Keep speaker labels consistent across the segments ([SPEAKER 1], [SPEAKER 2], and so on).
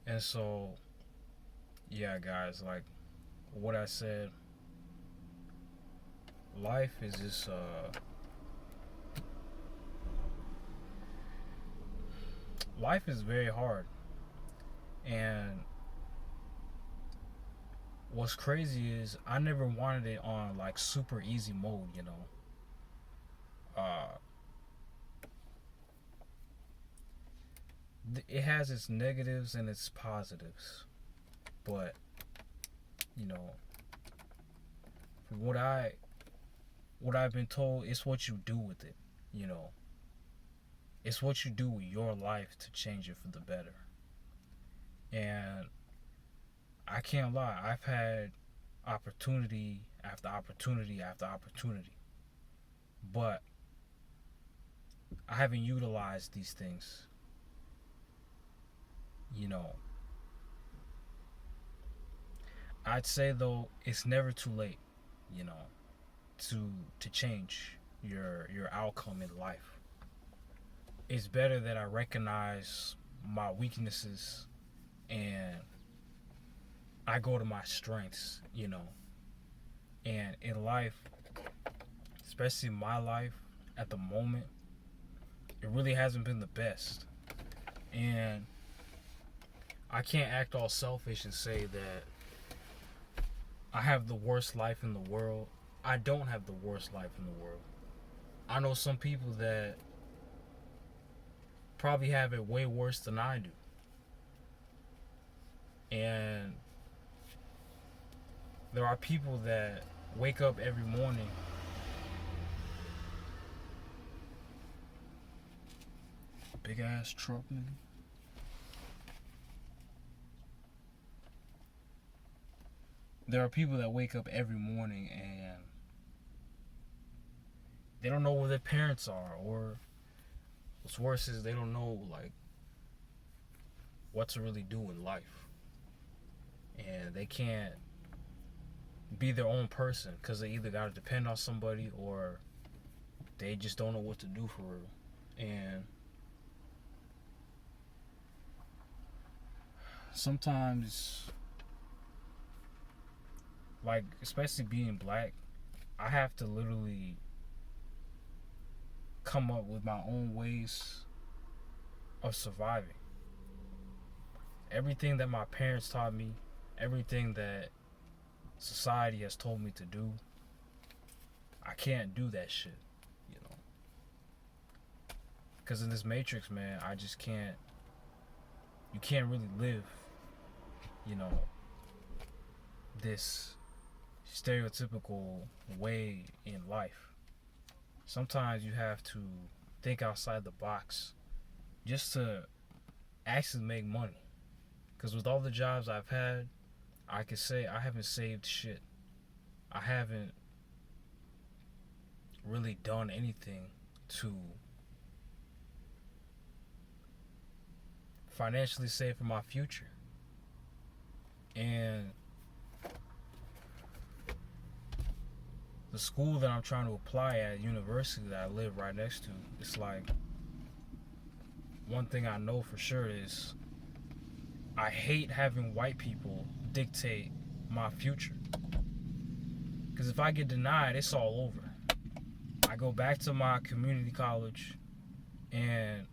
[SPEAKER 1] And so, yeah, guys, like what I said, life is just life is very hard. And what's crazy is I never wanted it on like super easy mode. Uh, it has its negatives and its positives, but you know, from what I've been told, it's what you do with it. You know, it's what you do with your life to change it for the better. And I can't lie, I've had opportunity after opportunity after opportunity, but I haven't utilized these things. You know, I'd say though it's never too late. You know, to change your outcome in life. It's better that I recognize my weaknesses and I go to my strengths. And in life, especially my life at the moment, it really hasn't been the best. And I can't act all selfish and say that I have the worst life in the world. I don't have the worst life in the world. I know some people that probably have it way worse than I do. And there are people that wake up every morning big ass truck, nigga. There are people that wake up every morning and they don't know where their parents are, or what's worse is they don't know like what to really do in life, and they can't be their own person because they either got to depend on somebody or they just don't know what to do for real. And sometimes, like especially being black, I have to literally come up with my own ways of surviving. Everything that my parents taught me, everything that society has told me to do, I can't do that shit, you know. Because in this matrix, man, I just can't. You can't really live, you know, this stereotypical way in life. Sometimes you have to think outside the box just to actually make money. Because with all the jobs I've had, I could say I haven't saved shit. I haven't really done anything to financially save for my future. And the school that I'm trying to apply at, university that I live right next to, it's like one thing I know for sure is I hate having white people dictate my future. Because if I get denied, it's all over. I go back to my community college and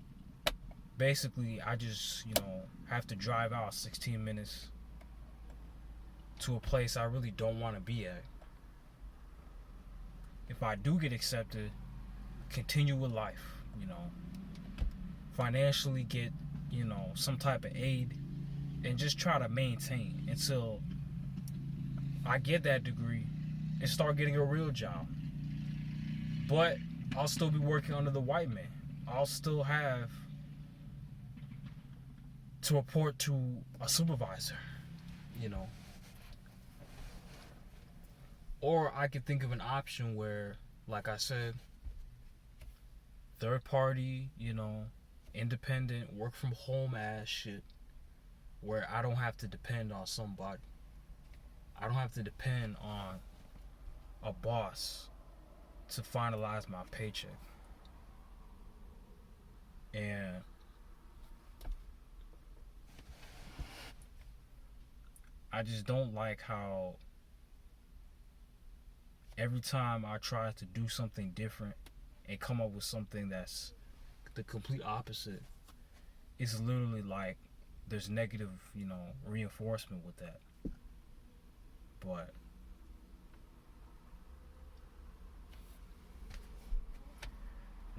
[SPEAKER 1] basically I just, have to drive out 16 minutes to a place I really don't want to be at. If I do get accepted, continue with life, financially get, some type of aid and just try to maintain until I get that degree and start getting a real job. But I'll still be working under the white man. I'll still have to report to a supervisor, you know. Or I could think of an option where, like I said, third party, independent, work from home ass shit, where I don't have to depend on somebody. I don't have to depend on a boss to finalize my paycheck. And I just don't like how every time I try to do something different and come up with something that's the complete opposite, it's literally like there's negative, reinforcement with that. But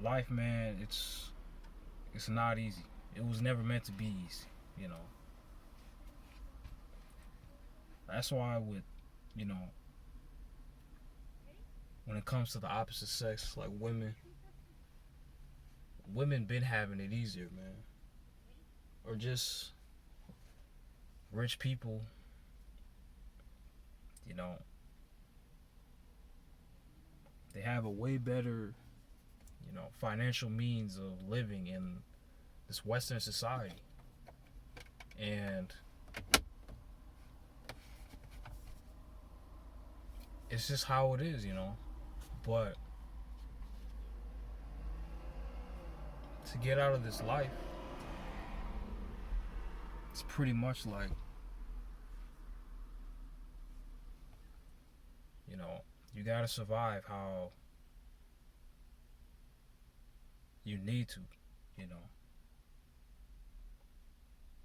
[SPEAKER 1] life, man, it's not easy. It was never meant to be easy, you know. That's why with, you know, when it comes to the opposite sex, like women been having it easier, man. Or just rich people, you know, they have a way better, financial means of living in this Western society. And it's just how it is, But to get out of this life, it's pretty much like, you know, you gotta survive how you need to, you know.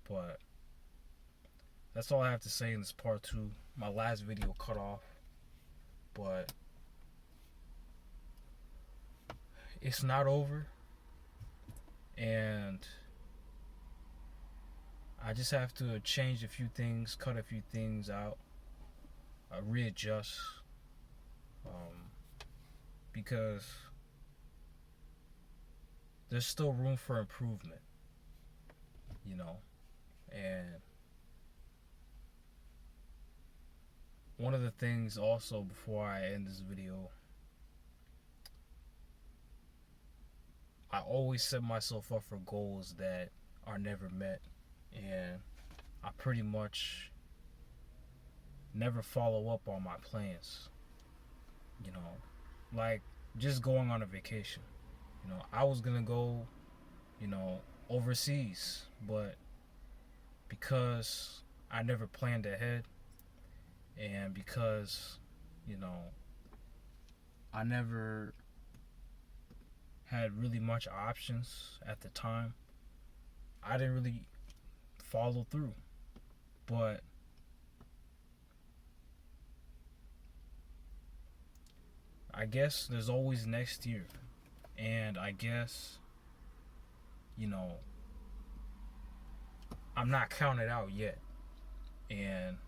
[SPEAKER 1] But that's all I have to say in this part two. My last video cut off, but it's not over, and I just have to change a few things, cut a few things out, readjust, um, because there's still room for improvement, you know. And one of the things also before I end this video, I always set myself up for goals that are never met, and I pretty much never follow up on my plans, you know, like just going on a vacation. I was gonna go, you know, overseas, but because I never planned ahead, and because, you know, I never had really much options at the time, I didn't really follow through. But I guess there's always next year. And I guess, you know, I'm not counted out yet. And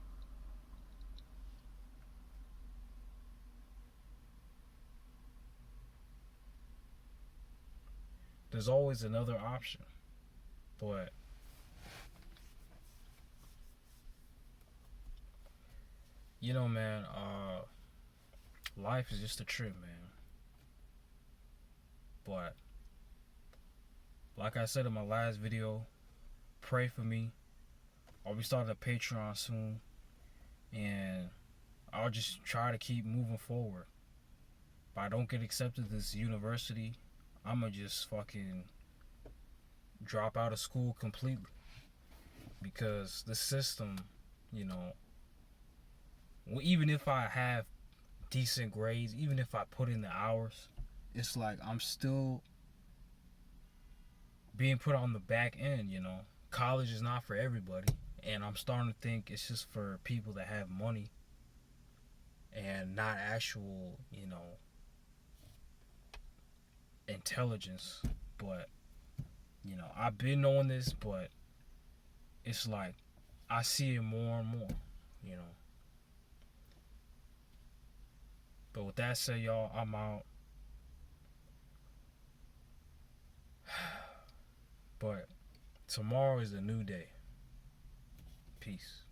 [SPEAKER 1] there's always another option. But man, life is just a trip, man. But like I said in my last video, pray for me. I'll be starting a Patreon soon, and I'll just try to keep moving forward. If I don't get accepted to this university, I'ma just fucking drop out of school completely, because the system, you know, even if I have decent grades, even if I put in the hours, it's like I'm still being put on the back end, College is not for everybody, and I'm starting to think it's just for people that have money and not actual, intelligence. But, I've been knowing this, but it's like I see it more and more, you know. But with that said, y'all, I'm out. But tomorrow is a new day. Peace.